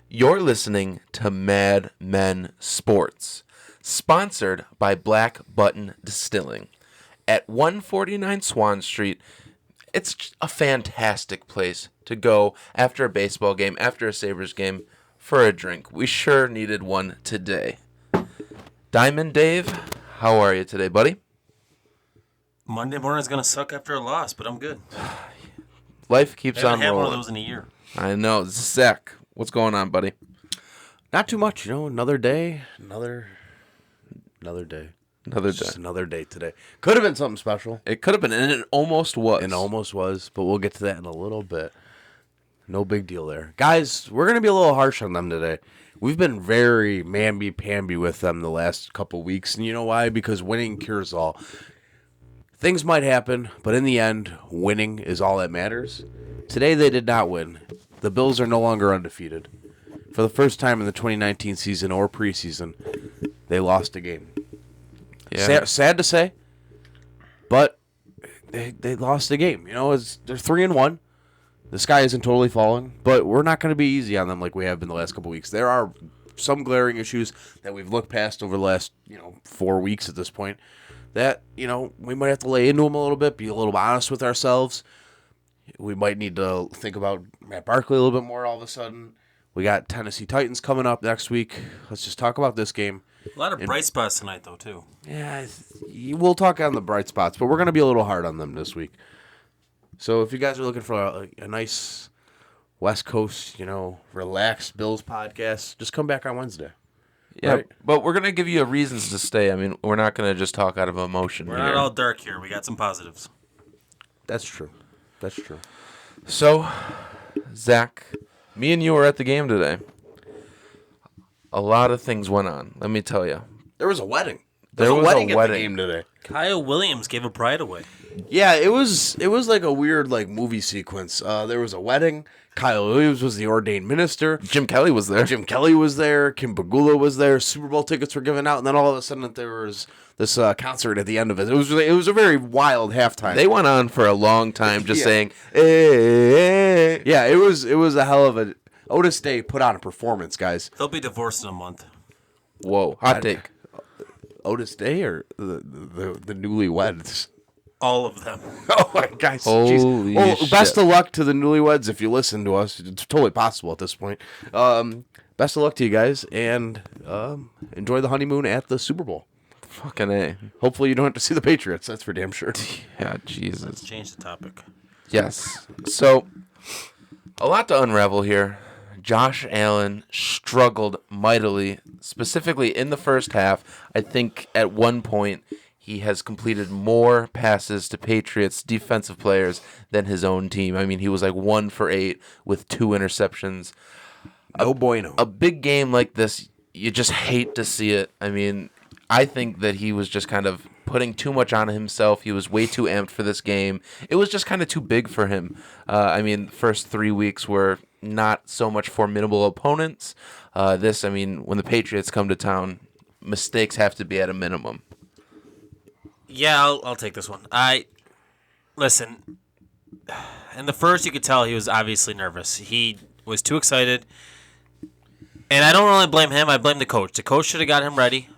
You're listening to Mad Men Sports, sponsored by Black Button Distilling. At 149 Swan Street, it's a fantastic place to go after a baseball game, after a Sabres game, for a drink. We sure needed one today. Diamond Dave, how are you today, buddy? Monday morning's going to suck after a loss, but I'm good. Life keeps on I haven't had rolling. one of those in a year. I know. Zach, what's going on, buddy? Not too much, another day, another day. Another day. Just another day today. Could have been something special. It could have been, and it almost was. It almost was, but we'll get to that in a little bit. No big deal there. Guys, we're going to be a little harsh on them today. We've been very mamby-pamby with them the last couple weeks, and you know why? Because winning cures all. Things might happen, but in the end, winning is all that matters. Today they did not win. The Bills are no longer undefeated. For the first time in the 2019 season or preseason, they lost a game. Yeah. Sad to say, but they lost the game. They're 3-1. The sky isn't totally falling, but we're not going to be easy on them like we have been the last couple weeks. There are some glaring issues that we've looked past over the last 4 weeks at this point that we might have to lay into them a little bit, be a little honest with ourselves. We might need to think about Matt Barkley a little bit more all of a sudden. We got Tennessee Titans coming up next week. Let's just talk about this game. A lot of bright spots tonight, though, too. Yeah, we'll talk on the bright spots, but we're going to be a little hard on them this week. So if you guys are looking for a nice West Coast, relaxed Bills podcast, just come back on Wednesday. Yeah, right? But we're going to give you reasons to stay. I mean, we're not going to just talk out of emotion We're here. not all dark here. We got some positives. That's true. So, Zach, me and you were at the game today. A lot of things went on, let me tell you. There was a wedding. There was a wedding at the game today. Kyle Williams gave a bride away. Yeah, it was like a weird movie sequence. There was a wedding. Kyle Williams was the ordained minister. Jim Kelly was there. Kim Pegula was there. Super Bowl tickets were given out, and then all of a sudden there was this concert at the end of it. It was a very wild halftime. They went on for a long time just Yeah. saying, hey. Yeah, it was a hell of a. Otis Day put on a performance, guys. They'll be divorced in a month. Whoa, hot take. Otis Day or the newlyweds? All of them. Oh my guys! Holy shit. Best of luck to the newlyweds if you listen to us. It's totally possible at this point. Best of luck to you guys, and enjoy the honeymoon at the Super Bowl. Fucking A. Hopefully you don't have to see the Patriots. That's for damn sure. Yeah, Jesus. Let's change the topic. Yes. So, a lot to unravel here. Josh Allen struggled mightily, specifically in the first half. I think at one point he has completed more passes to Patriots defensive players than his own team. I mean, he was like 1 for 8 with 2 interceptions. No bueno. A big game like this, you just hate to see it. I mean, I think that he was just kind of putting too much on himself. He was way too amped for this game. It was just kind of too big for him. The first 3 weeks were not so much formidable opponents. When the Patriots come to town, mistakes have to be at a minimum. Yeah, I'll take this one. Listen, in the first you could tell he was obviously nervous. He was too excited. And I don't really blame him. I blame the coach. The coach should have got him ready.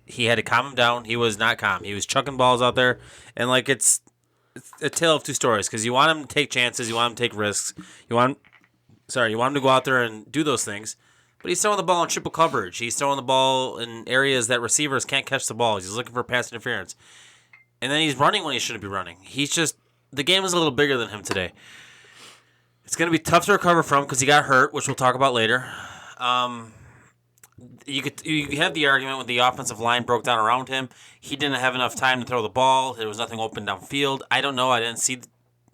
He had to calm him down. He was not calm. He was chucking balls out there. And, it's a tale of two stories because you want him to take chances. You want him to take risks. You want him to go out there and do those things. But he's throwing the ball in triple coverage. He's throwing the ball in areas that receivers can't catch the ball. He's looking for pass interference. And then he's running when he shouldn't be running. The game is a little bigger than him today. It's going to be tough to recover from because he got hurt, which we'll talk about later. You have the argument when the offensive line broke down around him. He didn't have enough time to throw the ball. There was nothing open downfield. I don't know. I didn't see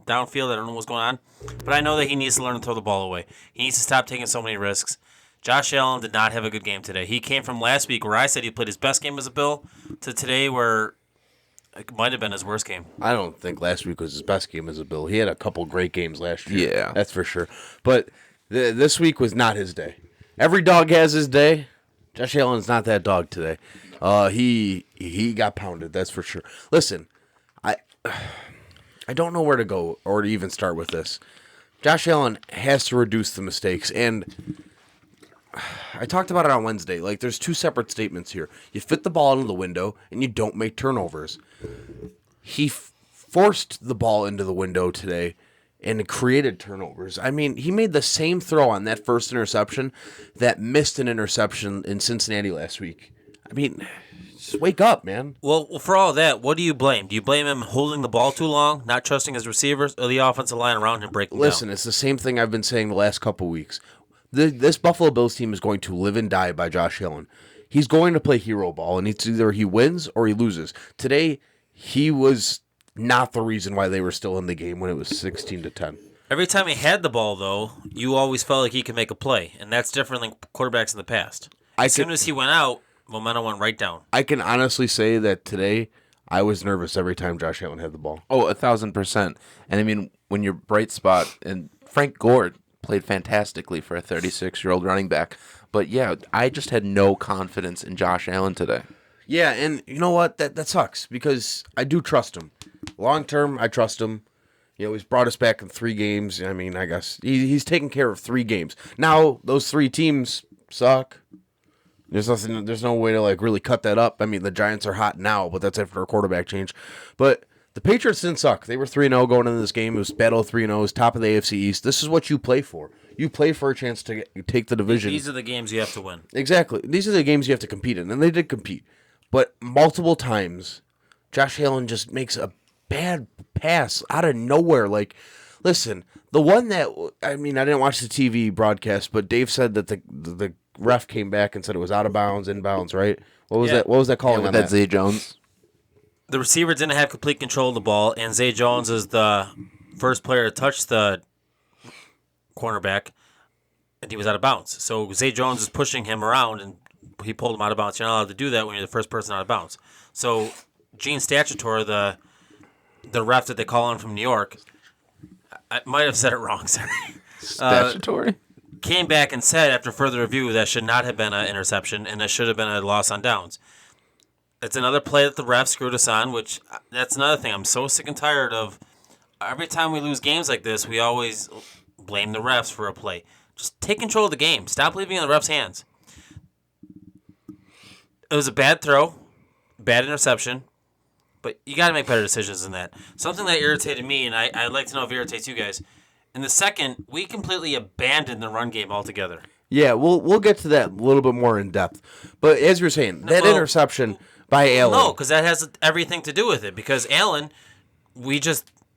downfield. I don't know what's going on. But I know that he needs to learn to throw the ball away. He needs to stop taking so many risks. Josh Allen did not have a good game today. He came from last week where I said he played his best game as a Bill to today where it might have been his worst game. I don't think last week was his best game as a Bill. He had a couple great games last year. Yeah. That's for sure. But this week was not his day. Every dog has his day. Josh Allen's not that dog today. He got pounded, that's for sure. Listen, I don't know where to go or to even start with this. Josh Allen has to reduce the mistakes, and I talked about it on Wednesday. Like, there's two separate statements here. You fit the ball into the window, and you don't make turnovers. He forced the ball into the window today and created turnovers. I mean, he made the same throw on that first interception that missed an interception in Cincinnati last week. I mean, just wake up, man. Well, for all that, what do you blame? Do you blame him holding the ball too long, not trusting his receivers, or the offensive line around him breaking Listen, down? it's the same thing I've been saying the last couple weeks. This Buffalo Bills team is going to live and die by Josh Allen. He's going to play hero ball, and it's either he wins or he loses. Today, he was not the reason why they were still in the game when it was 16-10. Every time he had the ball, though, you always felt like he could make a play, and that's different than quarterbacks in the past. As soon as he went out, momentum went right down. I can honestly say that today I was nervous every time Josh Allen had the ball. Oh, 1,000%. And I mean, when your bright spot, and Frank Gore played fantastically for a 36-year-old running back. But yeah, I just had no confidence in Josh Allen today. Yeah, and you know what? That sucks because I do trust him. Long term, I trust him. You know, he's brought us back in 3 games. I mean, I guess he's taken care of 3 games. Now, those 3 teams suck. There's no way to like really cut that up. I mean, the Giants are hot now, but that's after a quarterback change. But the Patriots didn't suck. They were 3-0 going into this game. It was battle of 3-0s, top of the AFC East. This is what you play for. You play for a chance to take the division. These are the games you have to win. Exactly. These are the games you have to compete in, and they did compete. But multiple times, Josh Allen just makes a bad pass out of nowhere. Like, listen, the one that, I mean, I didn't watch the TV broadcast, but Dave said that the ref came back and said it was out of bounds, inbounds, right? What was that? What was that calling on With that Zay Jones? The receiver didn't have complete control of the ball, and Zay Jones is the first player to touch the cornerback, and he was out of bounds. So Zay Jones is pushing him around, and he pulled him out of bounds. You're not allowed to do that when you're the first person out of bounds. So Gene Statutor, the ref that they call in from New York, I might have said it wrong, sorry. Statutory? Came back and said after further review that should not have been an interception and it should have been a loss on downs. It's another play that the ref screwed us on, which that's another thing. I'm so sick and tired of every time we lose games like this, we always blame the refs for a play. Just take control of the game. Stop leaving it in the refs' hands. It was a bad throw, bad interception, but you got to make better decisions than that. Something that irritated me, and I'd like to know if it irritates you guys. In the second, we completely abandoned the run game altogether. Yeah, we'll get to that a little bit more in depth. But as you're saying, that interception by Allen. No, because that has everything to do with it. Because Allen,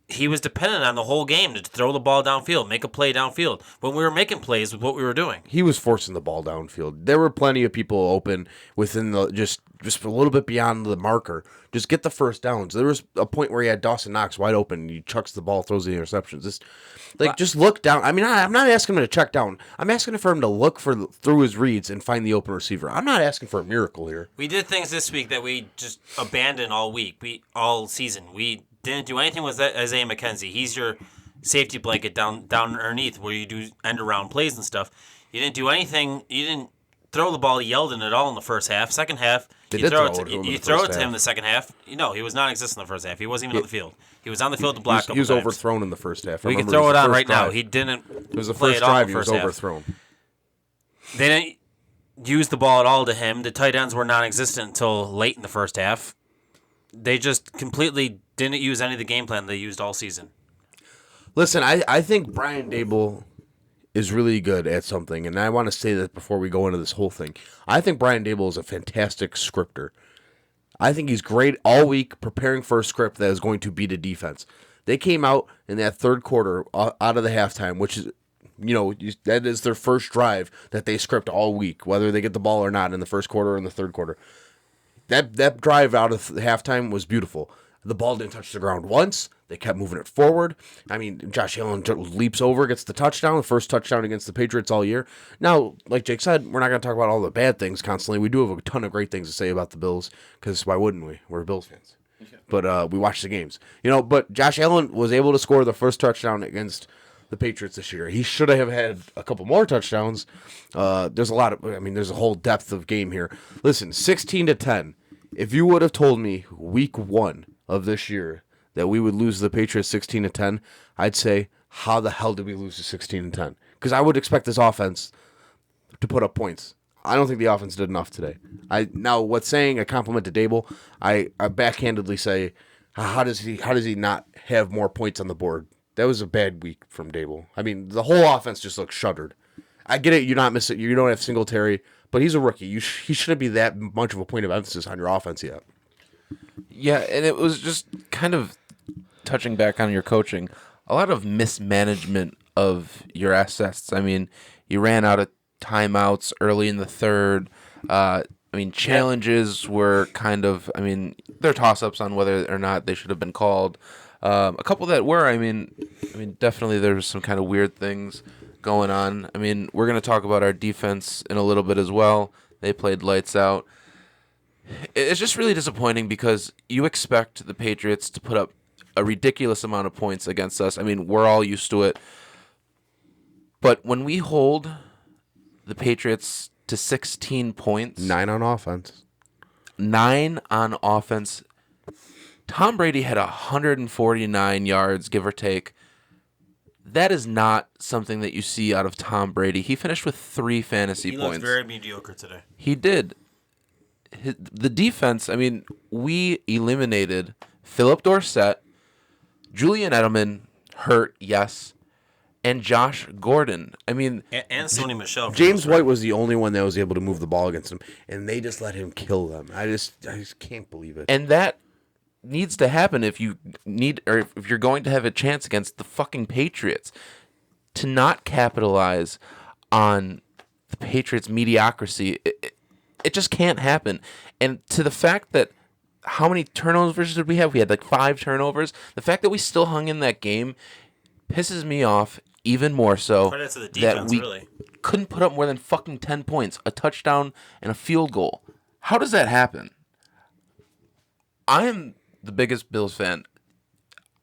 he was dependent on the whole game to throw the ball downfield, make a play downfield. When we were making plays with what we were doing. He was forcing the ball downfield. There were plenty of people open within the just a little bit beyond the marker. Just get the first downs. There was a point where he had Dawson Knox wide open. He chucks the ball, throws the interceptions. Just look down. I mean, I'm not asking him to check down. I'm asking for him to look through his reads and find the open receiver. I'm not asking for a miracle here. We did things this week that we just abandoned all week, all season. We didn't do anything with Isaiah McKenzie. He's your safety blanket down underneath where you do end-around plays and stuff. You didn't do anything. You didn't throw the ball to Yeldon at all in the first half. Second half, you throw it to him in the second half. No, he was non-existent in the first half. He wasn't even on the field. He was on the field to block. He was overthrown in the first half. We can throw it on right now. He didn't. It was the play first at all drive. in He the was first half. overthrown. They didn't use the ball at all to him. The tight ends were non-existent until late in the first half. They just completely didn't use any of the game plan they used all season. Listen, I think Brian Dable is really good at something, and I want to say that before we go into this whole thing. I think Brian Dable is a fantastic scripter. I think he's great all week preparing for a script that is going to beat a defense. They came out in that third quarter out of the halftime, which is, that is their first drive that they script all week, whether they get the ball or not in the first quarter or in the third quarter. That drive out of the halftime was beautiful. The ball didn't touch the ground once. They kept moving it forward. I mean, Josh Allen leaps over, gets the touchdown, the first touchdown against the Patriots all year. Now, like Jake said, we're not going to talk about all the bad things constantly. We do have a ton of great things to say about the Bills, because why wouldn't we? We're Bills fans. But we watch the games. But Josh Allen was able to score the first touchdown against the Patriots this year. He should have had a couple more touchdowns. There's a whole depth of game here. Listen, 16-10. If you would have told me week 1 of this year that we would lose the Patriots 16-10, I'd say, how the hell did we lose to 16-10? Because I would expect this offense to put up points. I don't think the offense did enough today. Now what's saying a compliment to Dable, I backhandedly say, how does he not have more points on the board? That was a bad week from Dable. I mean, the whole offense just looks shuttered. I get it. You're not missing. You don't have Singletary, but he's a rookie. He shouldn't be that much of a point of emphasis on your offense yet. Yeah, and it was just kind of touching back on your coaching. A lot of mismanagement of your assets. I mean, you ran out of timeouts early in the third. Challenges were kind of, they're toss-ups on whether or not they should have been called. A couple that were, definitely there was some kind of weird things going on. We're going to talk about our defense in a little bit as well. They played lights out. It's just really disappointing because you expect the Patriots to put up a ridiculous amount of points against us. We're all used to it. But when we hold the Patriots to 16 points. 9 on offense. 9 on offense. Tom Brady had 149 yards, give or take. That is not something that you see out of Tom Brady. He finished with 3 fantasy points. He looked very mediocre today. He did. The defense, we eliminated Philip Dorsett, Julian Edelman, hurt, yes, and Josh Gordon. And Sony Michel. James White was the only one that was able to move the ball against him, and they just let him kill them. I just can't believe it. And that needs to happen if you're going to have a chance against the fucking Patriots. To not capitalize on the Patriots' mediocrity, it just can't happen. And to the fact that how many turnovers did we have? We had 5 turnovers. The fact that we still hung in that game pisses me off even more so. Credit to the defense, that we really couldn't put up more than fucking 10 points, a touchdown and a field goal. How does that happen? I am the biggest Bills fan.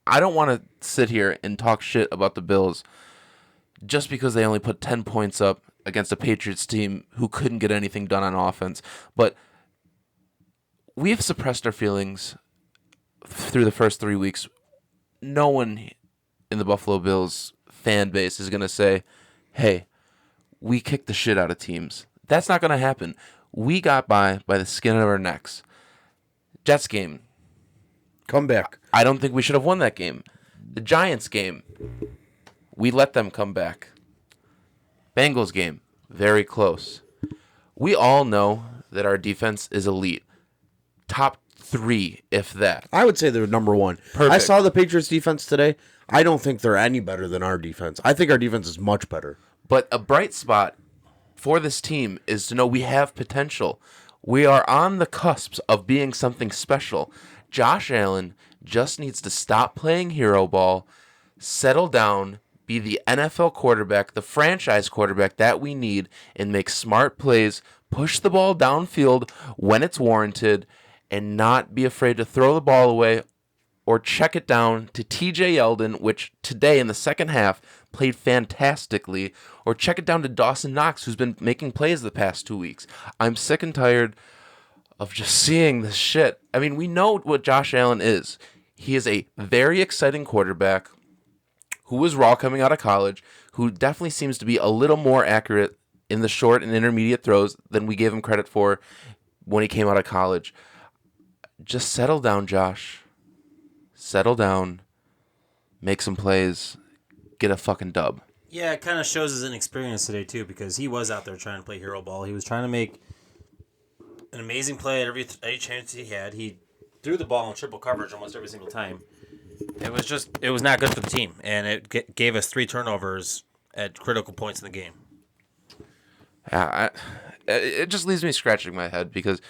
I don't want to sit here and talk shit about the Bills just because they only put 10 points up against a Patriots team who couldn't get anything done on offense. But we have suppressed our feelings through the first 3 weeks. No one in the Buffalo Bills fan base is going to say, hey, we kicked the shit out of teams. That's not going to happen. We got by the skin of our necks. Jets game. Come back. I don't think we should have won that game. The Giants game. We let them come back. Bengals game. Very close. We all know that our defense is elite. Top 3, if that. I would say they're number 1. Perfect. I saw the Patriots defense today. I don't think they're any better than our defense. I think our defense is much better. But a bright spot for this team is to know we have potential. We are on the cusps of being something special. Josh Allen just needs to stop playing hero ball, settle down, be the NFL quarterback, the franchise quarterback that we need, and make smart plays, push the ball downfield when it's warranted, and not be afraid to throw the ball away or check it down to TJ Yeldon, which today in the second half played fantastically, or check it down to Dawson Knox, who's been making plays the past 2 weeks. I'm sick and tired of just seeing this shit. We know what Josh Allen is. He is a very exciting quarterback who was raw coming out of college, who definitely seems to be a little more accurate in the short and intermediate throws than we gave him credit for when he came out of college. Just settle down, Josh. Settle down. Make some plays. Get a fucking dub. Yeah, it kind of shows his inexperience today, too, because he was out there trying to play hero ball. He was trying to make an amazing play at every chance he had. He threw the ball in triple coverage almost every single time. It was not good for the team, and it gave us 3 turnovers at critical points in the game. It just leaves me scratching my head because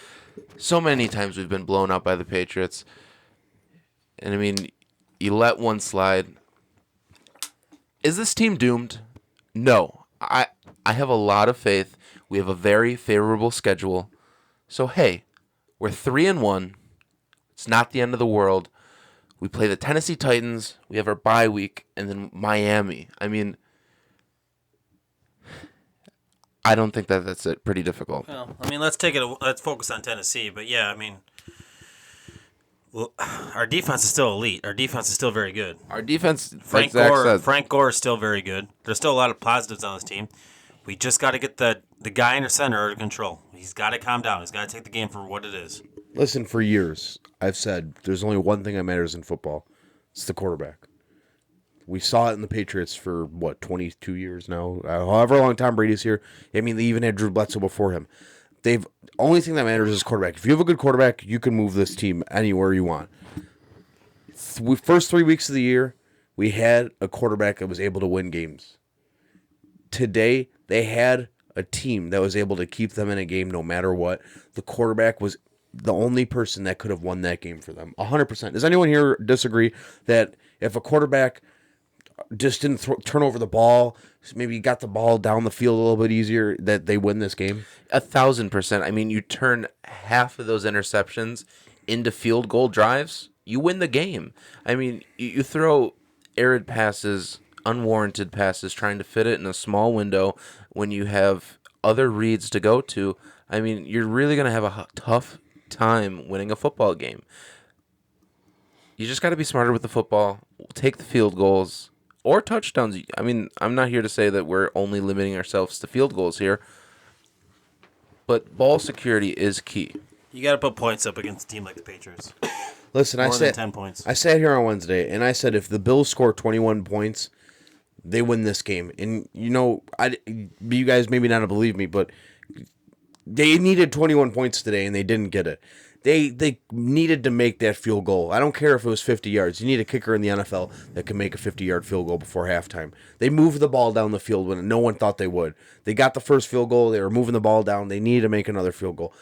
so many times we've been blown out by the Patriots. And you let one slide. Is this team doomed? No. I have a lot of faith. We have a very favorable schedule. So hey, we're 3-1. It's not the end of the world. We play the Tennessee Titans. We have our bye week, and then Miami. I don't think that's it. Pretty difficult. Well, let's focus on Tennessee. But yeah, our defense is still elite. Our defense is still very good. Our defense, Frank Gore is still very good. There's still a lot of positives on this team. We just got to get the guy in center under control. He's got to calm down. He's got to take the game for what it is. Listen, for years, I've said there's only one thing that matters in football. It's the quarterback. We saw it in the Patriots for, 22 years now? However long Tom Brady's here. I mean, they even had Drew Bledsoe before him. Only thing that matters is quarterback. If you have a good quarterback, you can move this team anywhere you want. First 3 weeks of the year, we had a quarterback that was able to win games. Today, they had a team that was able to keep them in a game no matter what. The quarterback was the only person that could have won that game for them. 100%. Does anyone here disagree that if a quarterback just didn't turn over the ball, maybe got the ball down the field a little bit easier, that they win this game? 1,000%. I mean, you turn half of those interceptions into field goal drives, you win the game. I mean, you throw arid passes, unwarranted passes, trying to fit it in a small window when you have other reads to go to. I mean, you're really going to have a tough time winning a football game. You just got to be smarter with the football, take the field goals or touchdowns. I mean, I'm not here to say that we're only limiting ourselves to field goals here, but ball security is key. You got to put points up against a team like the Patriots. Listen, More than 10 points. I sat here on Wednesday and I said if the Bills score 21 points, they win this game. And you guys maybe not believe me, but they needed 21 points today and they didn't get it. They needed to make that field goal. I don't care if it was 50 yards. You need a kicker in the NFL that can make a 50-yard field goal before halftime. They moved the ball down the field when no one thought they would. They got the first field goal. They were moving the ball down. They needed to make another field goal.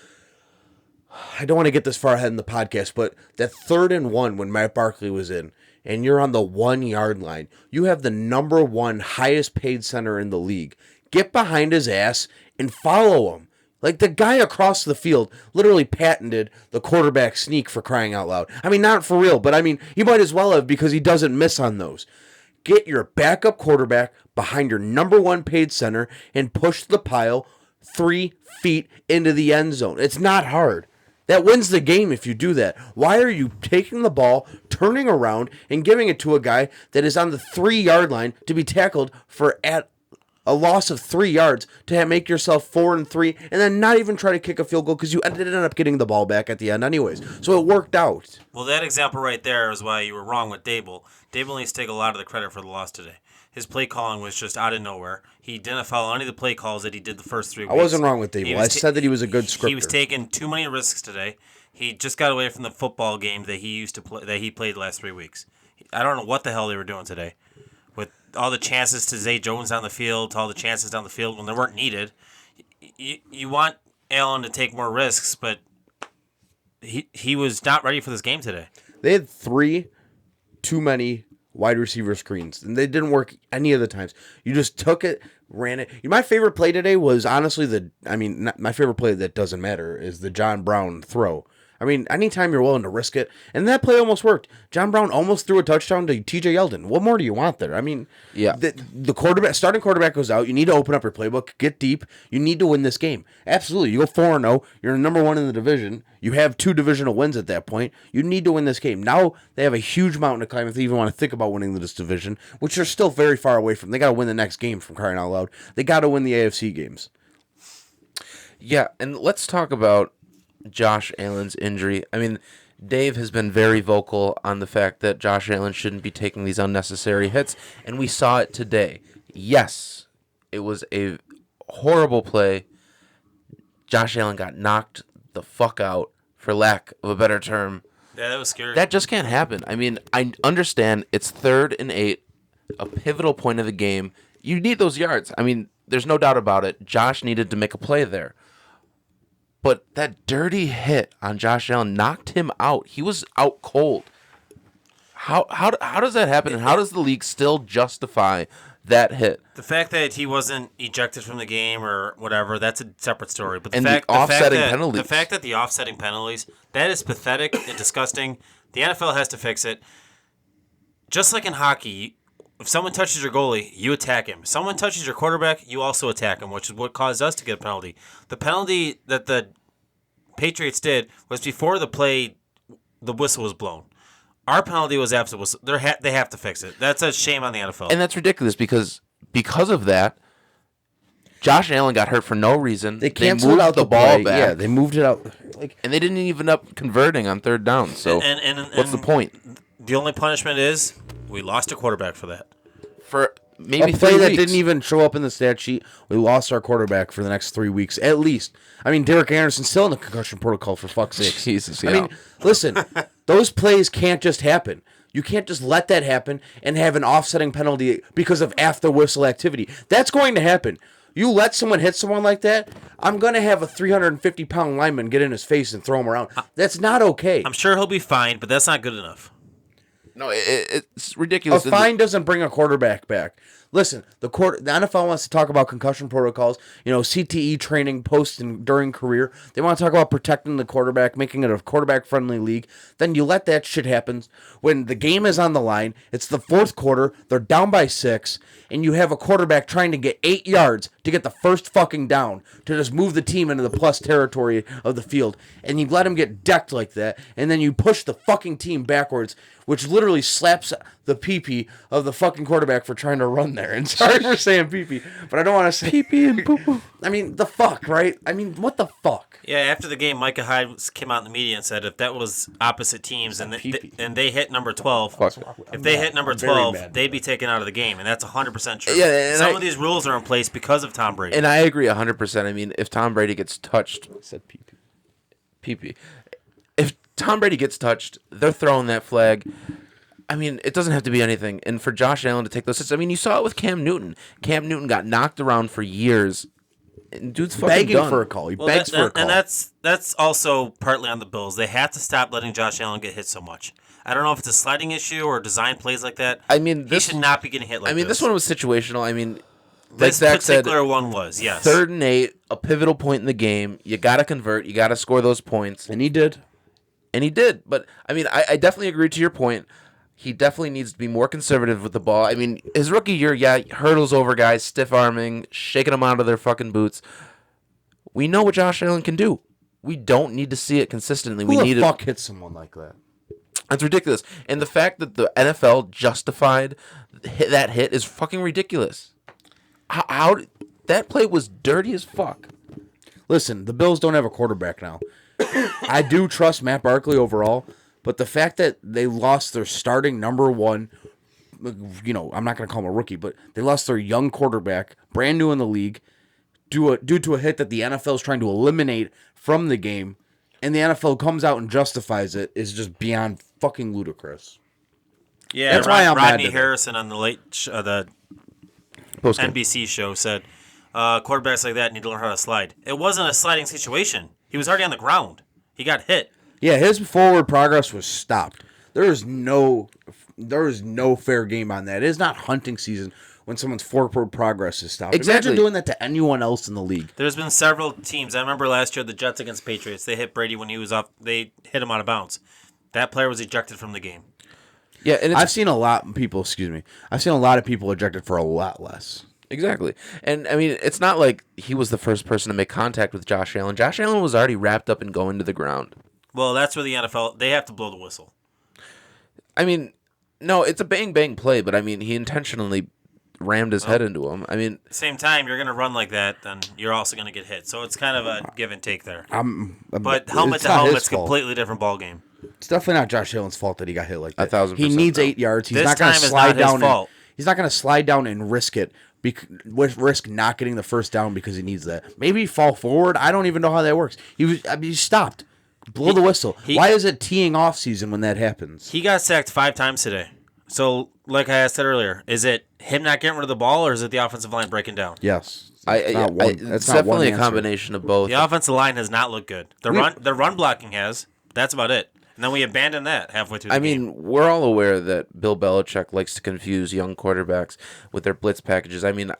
I don't want to get this far ahead in the podcast, but that 3rd and 1 when Matt Barkley was in, and you're on the 1-yard line, you have the number 1 highest paid center in the league. Get behind his ass and follow him. Like, the guy across the field literally patented the quarterback sneak, for crying out loud. I mean, not for real, but I mean, he might as well have, because he doesn't miss on those. Get your backup quarterback behind your number 1 paid center and push the pile 3 feet into the end zone. It's not hard. That wins the game if you do that. Why are you taking the ball, turning around, and giving it to a guy that is on the 3-yard line to be tackled for at a loss of 3 yards to make yourself 4-3, and then not even try to kick a field goal because you ended up getting the ball back at the end anyways. So it worked out. Well, that example right there is why you were wrong with Dable. Dable needs to take a lot of the credit for the loss today. His play calling was just out of nowhere. He didn't follow any of the play calls that he did the first 3 weeks. I wasn't wrong with Dable. I said that he was a good scripter. He was taking too many risks today. He just got away from the football game that he used to play, that he played the last 3 weeks. I don't know what the hell they were doing today. With all the chances to Zay Jones down the field, all the chances down the field when they weren't needed. You want Allen to take more risks, but he was not ready for this game today. They had 3 too many wide receiver screens, and they didn't work any of the times. You just took it, ran it. My favorite play today was honestly my favorite play that doesn't matter is the John Brown throw. I mean, anytime you're willing to risk it, and that play almost worked. John Brown almost threw a touchdown to T.J. Yeldon. What more do you want there? I mean, yeah. The starting quarterback goes out. You need to open up your playbook, get deep. You need to win this game. Absolutely. You go 4-0. You're number 1 in the division. You have 2 divisional wins at that point. You need to win this game. Now they have a huge mountain to climb if they even want to think about winning this division, which they're still very far away from. They got to win the next game, from crying out loud. They got to win the AFC games. Yeah, and let's talk about Josh Allen's injury. I mean, Dave has been very vocal on the fact that Josh Allen shouldn't be taking these unnecessary hits, and we saw it today. Yes, it was a horrible play. Josh Allen got knocked the fuck out, for lack of a better term. Yeah, that was scary. That just can't happen. I mean, I understand it's 3rd and 8, a pivotal point of the game. You need those yards. I mean, there's no doubt about it. Josh needed to make a play there. But that dirty hit on Josh Allen knocked him out. He was out cold. How does that happen, and how does the league still justify that hit? The fact that he wasn't ejected from the game or whatever, that's a separate story. But the fact that the offsetting penalties, that is pathetic and disgusting. The NFL has to fix it. Just like in hockey, if someone touches your goalie, you attack him. If someone touches your quarterback, you also attack him, which is what caused us to get a penalty. The penalty that the Patriots did was before the whistle was blown. Our penalty was after the whistle. They have to fix it. That's a shame on the NFL. And that's ridiculous because of that, Josh Allen got hurt for no reason. They canceled out the ball play. back. Yeah, they moved it out. And they didn't even up converting on third down. So what's the point? The only punishment is we lost a quarterback for that. For maybe a play 3 that weeks. didn't even show up in the stat sheet. We lost our quarterback for the next 3 weeks at least. I mean, Derek Anderson's still in the concussion protocol for fuck's sake. Jesus, yeah. I mean, listen, those plays can't just happen. You can't just let that happen and have an offsetting penalty because of after whistle activity. That's going to happen. You let someone hit someone like that, I'm going to have a 350-pound lineman get in his face and throw him around. That's not okay. I'm sure he'll be fine, but that's not good enough. No, it's ridiculous. A fine doesn't bring a quarterback back. Listen, the NFL wants to talk about concussion protocols, CTE training post and during career. They want to talk about protecting the quarterback, making it a quarterback-friendly league. Then you let that shit happen. When the game is on the line, it's the fourth quarter, they're down by 6, and you have a quarterback trying to get 8 yards to get the first fucking down, to just move the team into the plus territory of the field. And you let him get decked like that, and then you push the fucking team backwards, which literally slaps the pee-pee of the fucking quarterback for trying to run there. And sorry for saying pee-pee, but I don't want to say pee-pee and poo-poo. I mean, the fuck, right? I mean, what the fuck? Yeah, after the game, Micah Hyde came out in the media and said if that was opposite teams and they hit number 12, if they hit number 12, they'd be taken out of the game, and that's 100% true. Yeah, Some of these rules are in place because of Tom Brady. And I agree 100%. I mean, if Tom Brady gets touched, I said pee-pee. pee-pee. If Tom Brady gets touched, they're throwing that flag. I mean, it doesn't have to be anything. And for Josh Allen to take those hits, I mean, you saw it with Cam Newton. Cam Newton got knocked around for years. And dude's fucking Begging done. for a call. He begs for a call. And that's also partly on the Bills. They have to stop letting Josh Allen get hit so much. I don't know if it's a sliding issue or design plays like that. I mean, he should not be getting hit like this. I mean, this one was situational. I mean, like this Zach said, particular one was, yes. 3rd and 8, a pivotal point in the game. You got to convert. You got to score those points. And he did. And he did. But, I mean, I definitely agree to your point. He definitely needs to be more conservative with the ball. I mean, his rookie year, hurdles over guys, stiff-arming, shaking them out of their fucking boots. We know what Josh Allen can do. We don't need to see it consistently. Who the fuck hits someone like that? That's ridiculous. And the fact that the NFL justified that hit is fucking ridiculous. How that play was dirty as fuck. Listen, the Bills don't have a quarterback now. I do trust Matt Barkley overall, but the fact that they lost their starting number one, I'm not going to call him a rookie, but they lost their young quarterback, brand new in the league, due to a hit that the NFL is trying to eliminate from the game, and the NFL comes out and justifies it, is just beyond fucking ludicrous. Yeah, that's why I'm mad Rodney to Harrison on the the Postgame. NBC show said quarterbacks like that need to learn how to slide. It wasn't a sliding situation. He was already on the ground. He got hit. Yeah, his forward progress was stopped. There is no fair game on that. It is not hunting season when someone's forward progress is stopped. Exactly. Imagine doing that to anyone else in the league. There's been several teams. I remember last year the Jets against Patriots. They hit Brady when he was off. They hit him out of bounds. That player was ejected from the game. Yeah, and I've seen a lot of people ejected for a lot less. Exactly. And, I mean, it's not like he was the first person to make contact with Josh Allen. Josh Allen was already wrapped up and going to the ground. Well, that's where the NFL, they have to blow the whistle. I mean, no, it's a bang-bang play, but, I mean, he intentionally rammed his head into him. I mean, same time, you're going to run like that, then you're also going to get hit. So it's kind of a give and take there. But helmet to helmet's a completely different ball game. It's definitely not Josh Allen's fault that he got hit like that. 1,000%. He needs 8 yards. He's This not going to time is slide not his down. fault. He's not going to slide down and risk it. Risk not getting the first down because he needs that. Maybe fall forward. I don't even know how that works. He stopped. Blow the whistle. Why is it teeing off season when that happens? He got sacked 5 times today. So, like I said earlier, is it him not getting rid of the ball, or is it the offensive line breaking down? Yes. It's definitely a combination of both. The offensive line has not looked good. The run blocking has. That's about it. And then we abandoned that halfway through the game. I mean, we're all aware that Bill Belichick likes to confuse young quarterbacks with their blitz packages. I mean,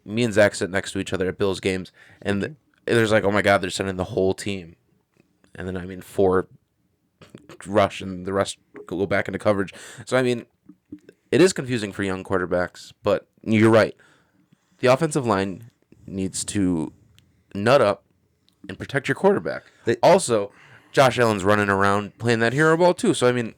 me and Zach sit next to each other at Bills games, and there's like, oh my God, they're sending the whole team. And then, I mean, 4 rush, and the rest go back into coverage. So, I mean, it is confusing for young quarterbacks, but you're right. The offensive line needs to nut up and protect your quarterback. Also, Josh Allen's running around playing that hero ball too. So, I mean,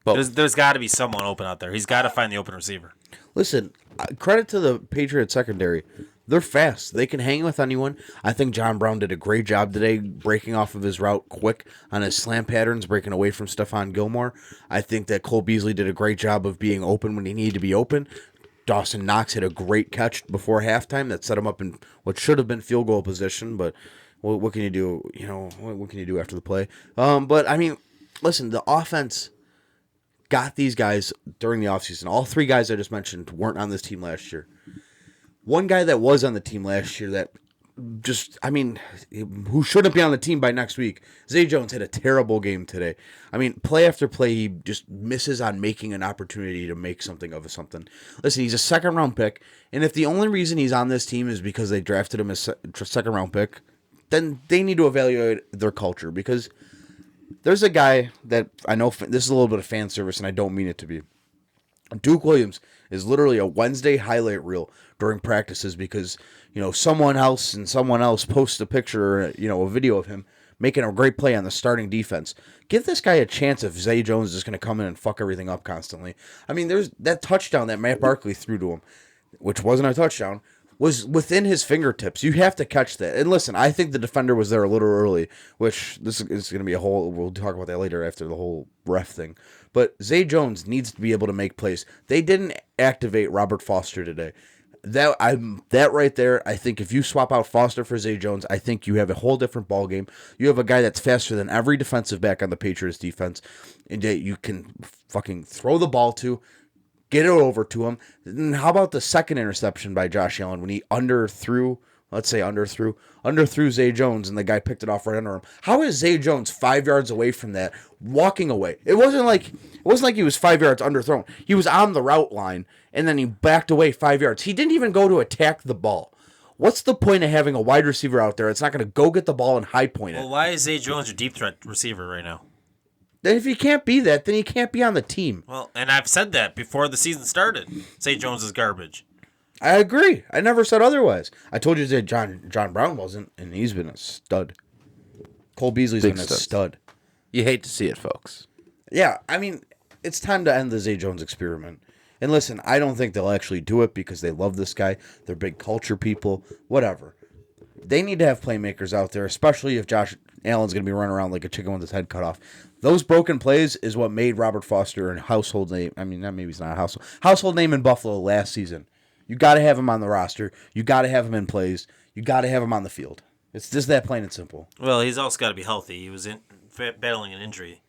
there's got to be someone open out there. He's got to find the open receiver. Listen, credit to the Patriots secondary. They're fast. They can hang with anyone. I think John Brown did a great job today breaking off of his route quick on his slam patterns, breaking away from Stephon Gilmore. I think that Cole Beasley did a great job of being open when he needed to be open. Dawson Knox had a great catch before halftime that set him up in what should have been field goal position, but what can you do? You know, what can you do after the play? But, I mean, listen, the offense got these guys during the offseason. All three guys I just mentioned weren't on this team last year. One guy that was on the team last year that just, I mean, who shouldn't be on the team by next week, Zay Jones had a terrible game today. I mean, play after play, he just misses on making an opportunity to make something of something. Listen, he's a second-round pick, and if the only reason he's on this team is because they drafted him as a second-round pick, then they need to evaluate their culture, because there's a guy that I know, this is a little bit of fan service, and I don't mean it to be. Duke Williams is literally a Wednesday highlight reel during practices because, you know, someone else posts a picture or, you know, a video of him making a great play on the starting defense. Give this guy a chance if Zay Jones is going to come in and fuck everything up constantly. I mean, there's that touchdown that Matt Barkley threw to him, which wasn't a touchdown, was within his fingertips. You have to catch that. And listen, I think the defender was there a little early, which this is going to be a whole, we'll talk about that later after the whole ref thing. But Zay Jones needs to be able to make plays. They didn't activate Robert Foster today. That right there, I think if you swap out Foster for Zay Jones, I think you have a whole different ball game. You have a guy that's faster than every defensive back on the Patriots defense, and that you can fucking throw the ball to, get it over to him. And how about the second interception by Josh Allen when he underthrew Zay Jones and the guy picked it off right under him? How is Zay Jones 5 yards away from that, walking away? It wasn't like he was 5 yards underthrown. He was on the route line and then he backed away 5 yards. He didn't even go to attack the ball. What's the point of having a wide receiver out there? It's not going to go get the ball and high point it. Well, why is Zay Jones your deep threat receiver right now? Then if he can't be that, then he can't be on the team. Well, and I've said that before the season started. Zay Jones is garbage. I agree. I never said otherwise. I told you that John Brown wasn't, and he's been a stud. Cole Beasley's been a stud. You hate to see it, folks. Yeah, I mean, it's time to end the Zay Jones experiment. And listen, I don't think they'll actually do it because they love this guy. They're big culture people. Whatever. They need to have playmakers out there, especially if Josh Allen's going to be running around like a chicken with his head cut off. Those broken plays is what made Robert Foster a household name. I mean, maybe he's not a household name in Buffalo last season. You got to have him on the roster. You got to have him in plays. You got to have him on the field. It's just that plain and simple. Well, he's also got to be healthy. He was battling an injury.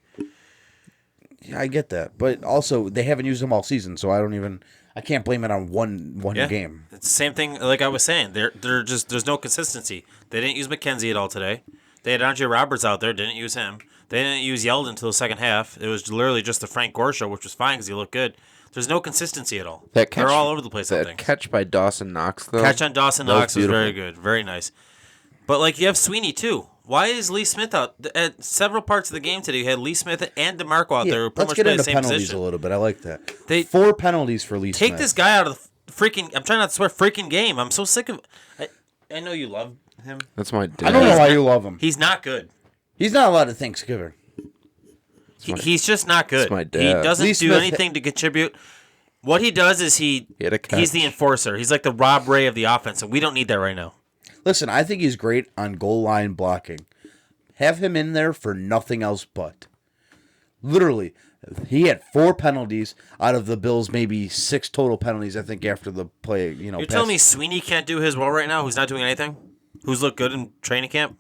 Yeah, I get that, but also they haven't used him all season, so I can't blame it on one game. It's the same thing. Like I was saying, there's no consistency. They didn't use McKenzie at all today. They had Andre Roberts out there, didn't use him. They didn't use Yeldon until the second half. It was literally just the Frank Gore show, which was fine because he looked good. There's no consistency at all. They're all over the place. That catch by Dawson Knox, though. Catch on Dawson Knox was very good, very nice. But like you have Sweeney too. Why is Lee Smith out? At several parts of the game today, you had Lee Smith and DeMarco out there who pretty much played the same penalties position. A little bit. I like that. 4 penalties for Lee Smith. Take this guy out of the freaking. I'm trying not to swear. Freaking game. I'm so sick of. I know you love him. That's my dad. I don't know why you love him. He's not good. He's not allowed to Thanksgiving. He's just not good. my dad. He doesn't Lee do Smith anything to contribute. What he does is he's the enforcer. He's like the Rob Ray of the offense, and we don't need that right now. Listen, I think he's great on goal line blocking. Have him in there for nothing else but. Literally, he had 4 penalties out of the Bills' maybe 6 total penalties, I think, after the play. You're telling me Sweeney can't do his role right now? Who's not doing anything? Who's looked good in training camp?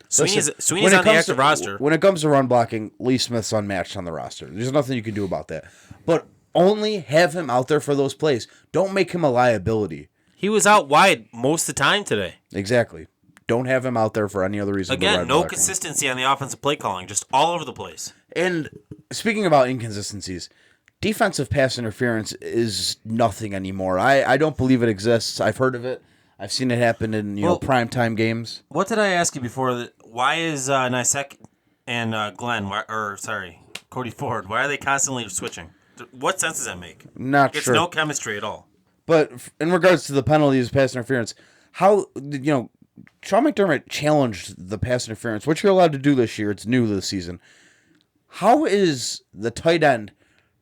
Sweeney's on the active roster. When it comes to run blocking, Lee Smith's unmatched on the roster. There's nothing you can do about that. But only have him out there for those plays. Don't make him a liability. He was out wide most of the time today. Exactly. Don't have him out there for any other reason. Again, no consistency on the offensive play calling, just all over the place. And speaking about inconsistencies, defensive pass interference is nothing anymore. I don't believe it exists. I've heard of it. I've seen it happen in primetime games. What did I ask you before? Why is Nisek and Cody Ford? Why are they constantly switching? What sense does that make? Not it's sure. No chemistry at all. But in regards to the penalties, pass interference, how Sean McDermott challenged the pass interference, which you're allowed to do this year. It's new this season. How is the tight end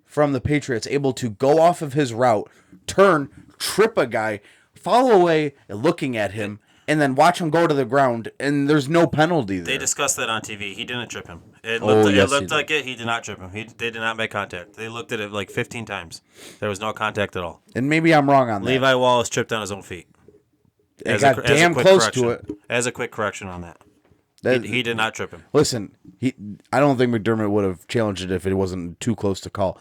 from the Patriots able to go off of his route, turn, trip a guy, follow away and looking at him, and then watch him go to the ground, and there's no penalty there. They discussed that on TV. He didn't trip him. It Oh, looked, yes, it looked he like it. He did not trip him. They did not make contact. They looked at it like 15 times. There was no contact at all. And maybe I'm wrong on that. Levi Wallace tripped on his own feet. It got damn close to it. As a quick correction on that. He did not trip him. Listen, I don't think McDermott would have challenged it if it wasn't too close to call.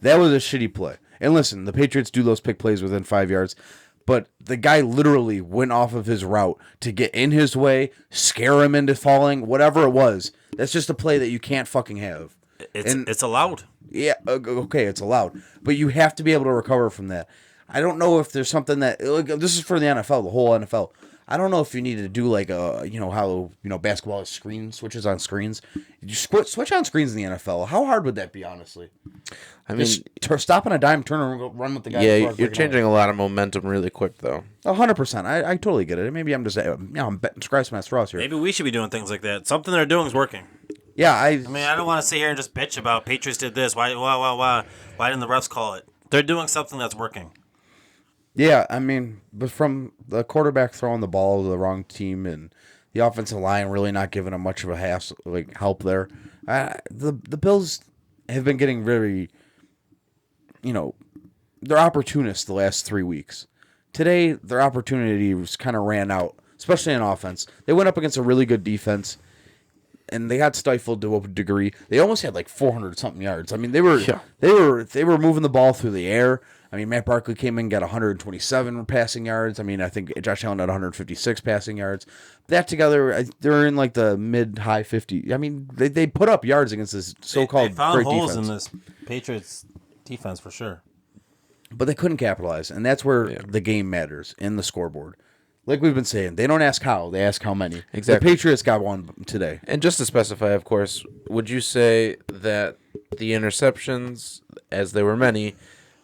That was a shitty play. And listen, the Patriots do those pick plays within 5 yards, but the guy literally went off of his route to get in his way, scare him into falling, whatever it was. That's just a play that you can't fucking have. It's allowed. Yeah, okay, it's allowed. But you have to be able to recover from that. I don't know if there's something that... This is for the NFL, the whole NFL. I don't know if you need to do like how basketball has switches on screens. You switch on screens in the NFL. How hard would that be, honestly? I mean, stop on a dime, turn and go run with the guy. Yeah, you're changing a lot of momentum really quick, though. 100%. I totally get it. Maybe I'm just I'm betting scratch my straws here. Maybe we should be doing things like that. Something they're doing is working. Yeah, I mean, I don't want to sit here and just bitch about Patriots did this. Why didn't the refs call it? They're doing something that's working. Yeah, I mean, but from the quarterback throwing the ball to the wrong team and the offensive line really not giving him much of a help there, the Bills have been getting very, they're opportunists the last 3 weeks. Today, their opportunity was kind of ran out, especially in offense. They went up against a really good defense, and they got stifled to a degree. They almost had like 400-something yards. I mean, they were moving the ball through the air. I mean, Matt Barkley came in and got 127 passing yards. I mean, I think Josh Allen had 156 passing yards. That together, they're in like the mid-high 50. I mean, they put up yards against this so-called they found great holes defense. in this Patriots defense for sure. But they couldn't capitalize, and that's where the game matters in the scoreboard. Like we've been saying, they don't ask how, they ask how many. Exactly. The Patriots got one today. And just to specify, of course, would you say that the interceptions, as there were many,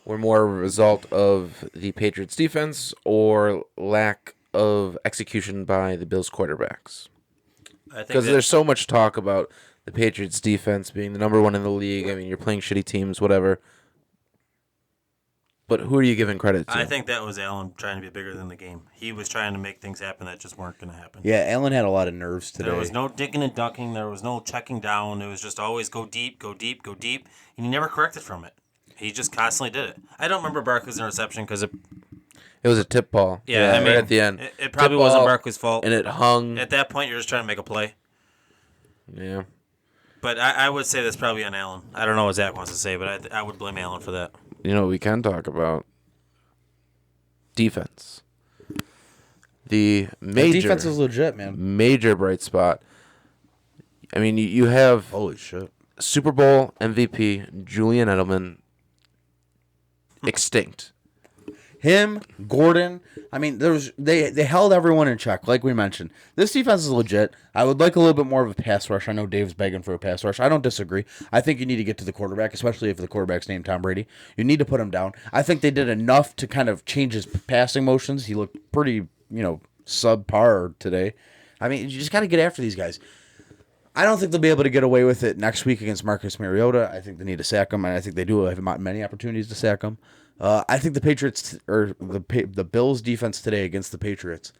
were more a result of the Patriots defense or lack of execution by the Bills quarterbacks? Because there's so much talk about the Patriots defense being the number one in the league. I mean, you're playing shitty teams, whatever. But who are you giving credit to? I think that was Allen trying to be bigger than the game. He was trying to make things happen that just weren't going to happen. Yeah, Allen had a lot of nerves today. There was no digging and ducking. There was no checking down. It was just always go deep, go deep, go deep. And he never corrected from it. He just constantly did it. I don't remember Barkley's interception because it was a tip ball. Yeah, I mean, right at the end. It probably wasn't Barkley's fault. And it hung. At that point, you're just trying to make a play. Yeah. But I would say that's probably on Allen. I don't know what Zach wants to say, but I would blame Allen for that. We can talk about defense. The defense is legit, man. Major bright spot. I mean, you have holy shit. Super Bowl MVP Julian Edelman extinct. Him, Gordon. I mean, they held everyone in check, like we mentioned. This defense is legit. I would like a little bit more of a pass rush. I know Dave's begging for a pass rush. I don't disagree. I think you need to get to the quarterback, especially if the quarterback's named Tom Brady. You need to put him down. I think they did enough to kind of change his passing motions. He looked pretty, subpar today. I mean, you just got to get after these guys. I don't think they'll be able to get away with it next week against Marcus Mariota. I think they need to sack him, and I think they do have many opportunities to sack him. I think the Patriots or the Bills' defense today against the Patriots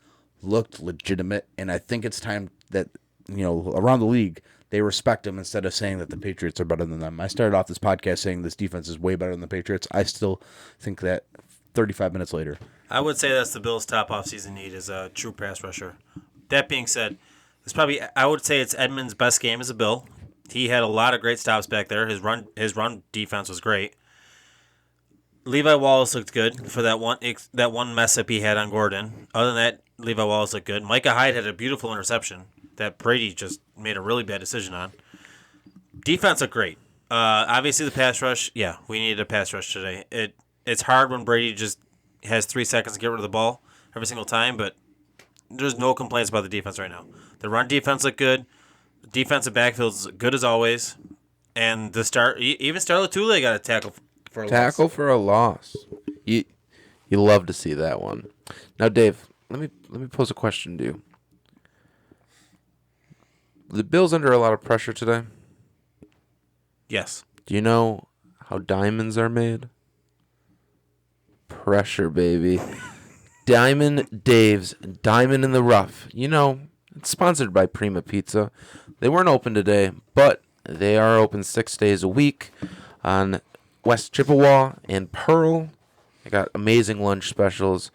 looked legitimate, and I think it's time that around the league they respect them instead of saying that the Patriots are better than them. I started off this podcast saying this defense is way better than the Patriots. I still think that 35 minutes later. I would say that's the Bills' top offseason need is a true pass rusher. That being said, I would say it's Edmonds' best game as a Bill. He had a lot of great stops back there. His run defense was great. Levi Wallace looked good for that one mess up he had on Gordon. Other than that, Levi Wallace looked good. Micah Hyde had a beautiful interception that Brady just made a really bad decision on. Defense looked great. Obviously, the pass rush, we needed a pass rush today. It's hard when Brady just has 3 seconds to get rid of the ball every single time, but there's no complaints about the defense right now. The run defense looked good. The defensive backfield's good as always. And even Starla Tule got a tackle for a loss. Tackle for a loss. You love to see that one. Now, Dave, let me pose a question to you. The Bills under a lot of pressure today? Yes. Do you know how diamonds are made? Pressure, baby. Diamond Dave's Diamond in the Rough. You know, it's sponsored by Prima Pizza. They weren't open today, but they are open 6 days a week on West Chippewa and Pearl. They got amazing lunch specials.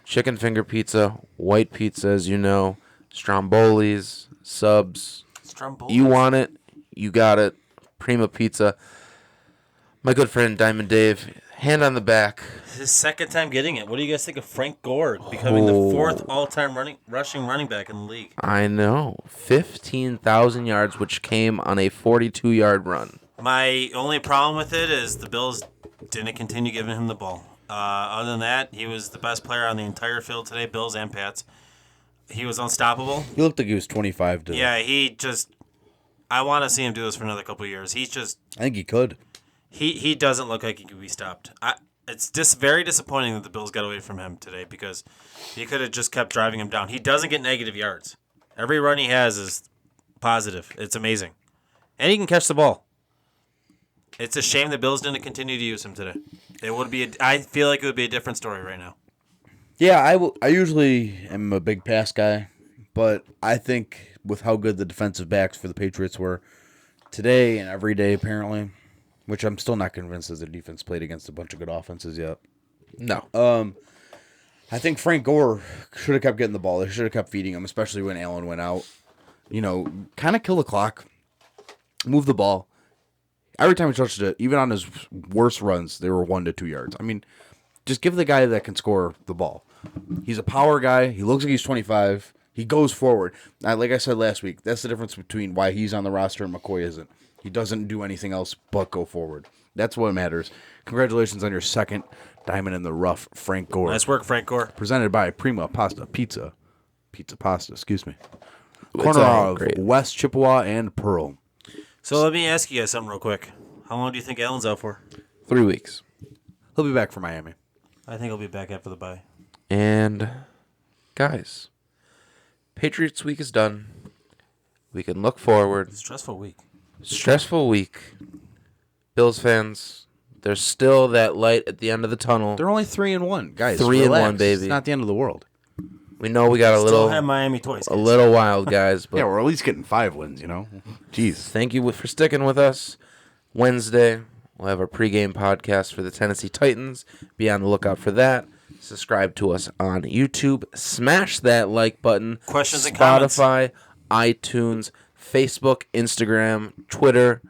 Chicken finger pizza, white pizza, as you know, strombolis, subs. Stromboli. You want it, you got it. Prima Pizza. My good friend Diamond Dave, hand on the back. His second time getting it. What do you guys think of Frank Gore becoming the 4th all-time rushing running back in the league? I know. 15,000 yards, which came on a 42-yard run. My only problem with it is the Bills didn't continue giving him the ball. Other than that, he was the best player on the entire field today, Bills and Pats. He was unstoppable. He looked like he was 25 to. Yeah, I want to see him do this for another couple of years. I think he could. He doesn't look like he could be stopped. It's just very disappointing that the Bills got away from him today because he could have just kept driving him down. He doesn't get negative yards. Every run he has is positive. It's amazing. And he can catch the ball. It's a shame the Bills didn't continue to use him today. I feel like it would be a different story right now. Yeah, I usually am a big pass guy, but I think with how good the defensive backs for the Patriots were today and every day apparently, which I'm still not convinced that the defense played against a bunch of good offenses yet. No. I think Frank Gore should have kept getting the ball. They should have kept feeding him, especially when Allen went out. You know, kind of kill the clock, move the ball. Every time he touched it, even on his worst runs, they were 1 to 2 yards. I mean, just give the guy that can score the ball. He's a power guy. He looks like he's 25. He goes forward. Like I said last week, that's the difference between why he's on the roster and McCoy isn't. He doesn't do anything else but go forward. That's what matters. Congratulations on your second Diamond in the Rough, Frank Gore. Nice work, Frank Gore. Presented by Prima Pizza Pasta, excuse me. It's Corner all of great. West Chippewa and Pearl. So let me ask you guys something real quick. How long do you think Allen's out for? 3 weeks. He'll be back for Miami. I think he'll be back after the bye. And, guys, Patriots week is done. We can look forward. Stressful week. Stressful week. Bills fans, there's still that light at the end of the tunnel. They're only 3-1, guys. 3-1, relax. baby. It's not the end of the world. We know we got Still have Miami toys. a little wild, guys, but Yeah, we're at least getting 5 wins, you know? Jeez. thank you for sticking with us. Wednesday, we'll have our pregame podcast for the Tennessee Titans. Be on the lookout for that. Subscribe to us on YouTube. Smash that like button. Questions and comments. Spotify, iTunes, Facebook, Instagram, Twitter.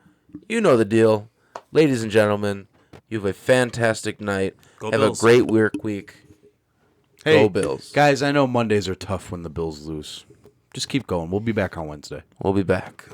You know the deal. Ladies and gentlemen, you have a fantastic night. Go have Bills. a great work week. Hey, Go Bills. guys, I know Mondays are tough when the Bills lose. Just keep going. We'll be back on Wednesday. We'll be back.